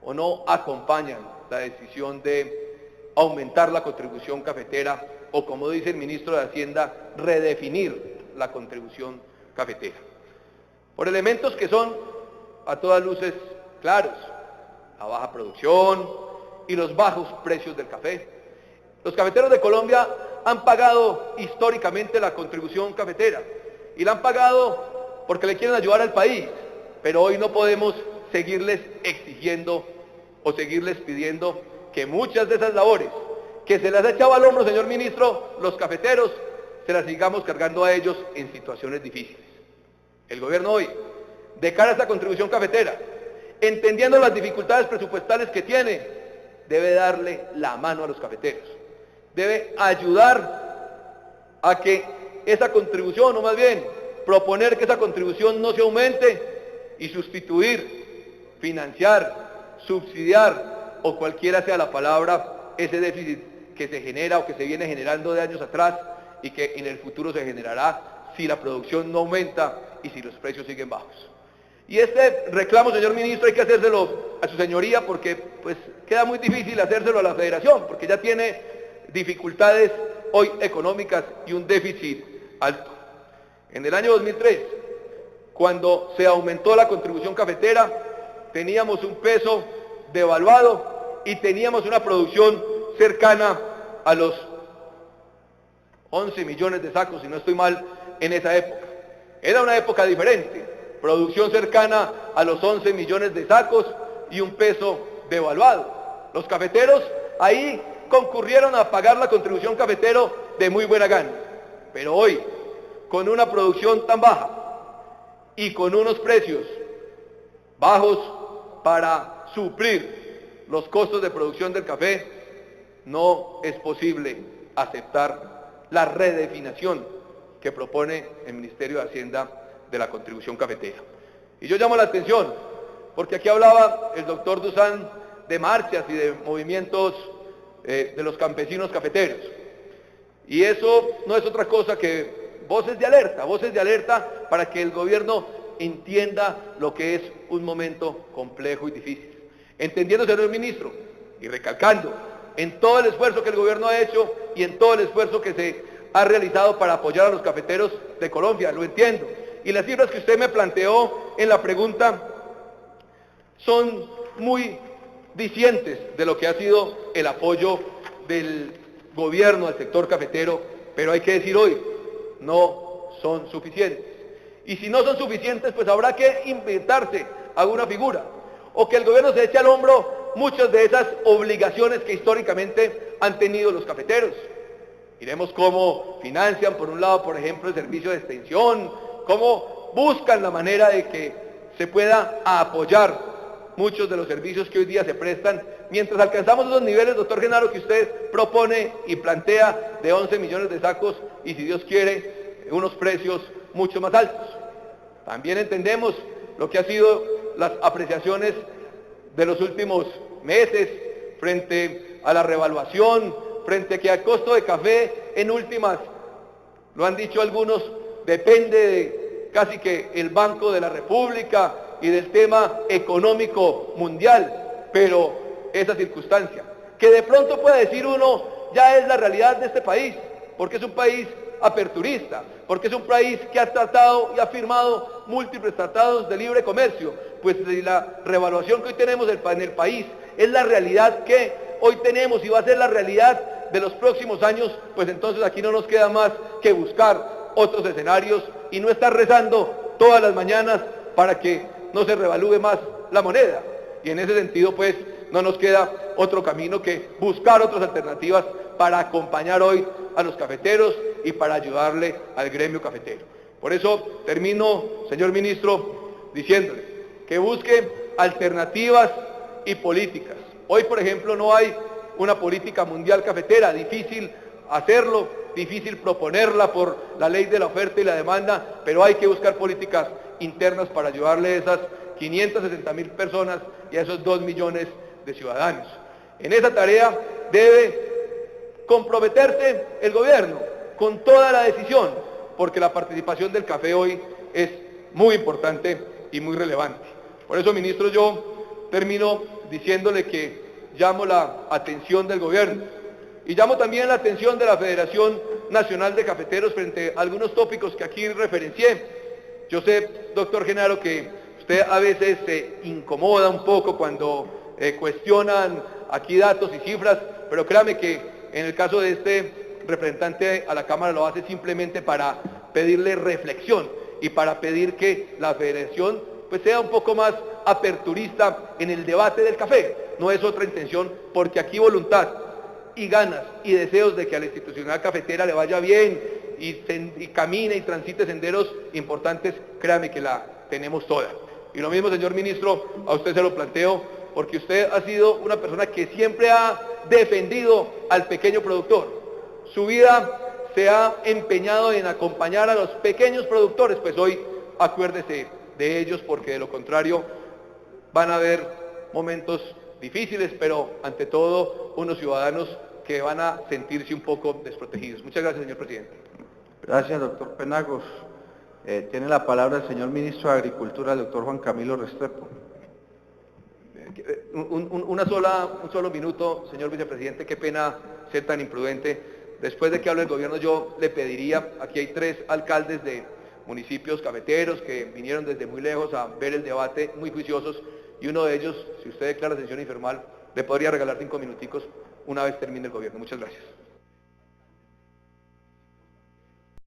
o no acompañan la decisión de aumentar la contribución cafetera, o como dice el ministro de Hacienda, redefinir la contribución cafetera, por elementos que son a todas luces claros: la baja producción y los bajos precios del café. Los cafeteros de Colombia han pagado históricamente la contribución cafetera, y la han pagado porque le quieren ayudar al país, pero hoy no podemos seguirles exigiendo o seguirles pidiendo que muchas de esas labores que se las ha echado al hombro, señor ministro, los cafeteros, se las sigamos cargando a ellos en situaciones difíciles. El gobierno hoy, de cara a esta contribución cafetera, entendiendo las dificultades presupuestales que tiene, debe darle la mano a los cafeteros, debe ayudar a que esa contribución, o más bien proponer que esa contribución no se aumente, y sustituir, financiar, subsidiar, o cualquiera sea la palabra, ese déficit que se genera o que se viene generando de años atrás y que en el futuro se generará si la producción no aumenta y si los precios siguen bajos. Y este reclamo, señor ministro, hay que hacérselo a su señoría, porque pues queda muy difícil hacérselo a la federación, porque ya tiene dificultades hoy económicas y un déficit alto. En el año 2003, cuando se aumentó la contribución cafetera, teníamos un peso devaluado y teníamos una producción cercana a los 11 millones de sacos, si no estoy mal, en esa época. Era una época diferente, producción cercana a los 11 millones de sacos y un peso devaluado. Los cafeteros ahí concurrieron a pagar la contribución cafetero de muy buena gana, pero hoy, con una producción tan baja y con unos precios bajos para suplir los costos de producción del café, no es posible aceptar la redefinición que propone el Ministerio de Hacienda de la contribución cafetera. Y yo llamo la atención, porque aquí hablaba el doctor Dusan de marchas y de movimientos de los campesinos cafeteros. Y eso no es otra cosa que voces de alerta para que el gobierno entienda lo que es un momento complejo y difícil. Entendiendo, señor ministro, y recalcando en todo el esfuerzo que el gobierno ha hecho y en todo el esfuerzo que se ha realizado para apoyar a los cafeteros de Colombia, lo entiendo. Y las cifras que usted me planteó en la pregunta son muy dicientes de lo que ha sido el apoyo del gobierno al sector cafetero, pero hay que decir hoy, no son suficientes. Y si no son suficientes, pues habrá que inventarse alguna figura, o que el gobierno se eche al hombro muchas de esas obligaciones que históricamente han tenido los cafeteros. Miremos cómo financian, por un lado, por ejemplo, el servicio de extensión, cómo buscan la manera de que se pueda apoyar muchos de los servicios que hoy día se prestan, mientras alcanzamos esos niveles, doctor Genaro, que usted propone y plantea de 11 millones de sacos, y si Dios quiere, unos precios mucho más altos. También entendemos lo que han sido las apreciaciones de los últimos meses frente a la revaluación, frente a que el costo de café en últimas, lo han dicho algunos, depende de casi que el Banco de la República y del tema económico mundial, pero esa circunstancia, que de pronto puede decir uno, ya es la realidad de este país, porque es un país aperturista, porque es un país que ha tratado y ha firmado múltiples tratados de libre comercio, pues si la revaluación que hoy tenemos en el país es la realidad que hoy tenemos y va a ser la realidad de los próximos años, pues entonces aquí no nos queda más que buscar otros escenarios y no estar rezando todas las mañanas para que no se revalúe más la moneda. Y en ese sentido, pues, no nos queda otro camino que buscar otras alternativas para acompañar hoy a los cafeteros y para ayudarle al gremio cafetero. Por eso termino, señor ministro, diciéndole que busque alternativas y políticas. Hoy, por ejemplo, no hay una política mundial cafetera, difícil hacerlo, difícil proponerla por la ley de la oferta y la demanda, pero hay que buscar políticas internas para ayudarle a esas 560.000 personas y a esos 2 millones de ciudadanos. En esa tarea debe comprometerse el gobierno con toda la decisión, porque la participación del café hoy es muy importante y muy relevante. Por eso, ministro, yo termino diciéndole que llamo la atención del gobierno y llamo también la atención de la Federación Nacional de Cafeteros frente a algunos tópicos que aquí referencié. Yo sé, doctor Genaro, que usted a veces se incomoda un poco cuando cuestionan aquí datos y cifras, pero créame que en el caso de este representante a la Cámara lo hace simplemente para pedirle reflexión y para pedir que la Federación pues sea un poco más aperturista en el debate del café. No es otra intención, porque aquí voluntad y ganas y deseos de que a la institucionalidad cafetera le vaya bien y camine y transite senderos importantes, créame que la tenemos toda. Y lo mismo, señor ministro, a usted se lo planteo, porque usted ha sido una persona que siempre ha defendido al pequeño productor. Su vida se ha empeñado en acompañar a los pequeños productores, pues hoy acuérdese de ellos, porque de lo contrario van a haber momentos difíciles, pero ante todo unos ciudadanos que van a sentirse un poco desprotegidos. Muchas gracias, señor presidente. Gracias, doctor Penagos. Tiene la palabra el señor ministro de Agricultura, el doctor Juan Camilo Restrepo. Un solo minuto, señor vicepresidente, qué pena ser tan imprudente. Después de que hable el gobierno, yo le pediría, aquí hay 3 alcaldes de municipios cafeteros que vinieron desde muy lejos a ver el debate, muy juiciosos, y uno de ellos, si usted declara sesión informal, le podría regalar 5 minuticos una vez termine el gobierno. Muchas gracias.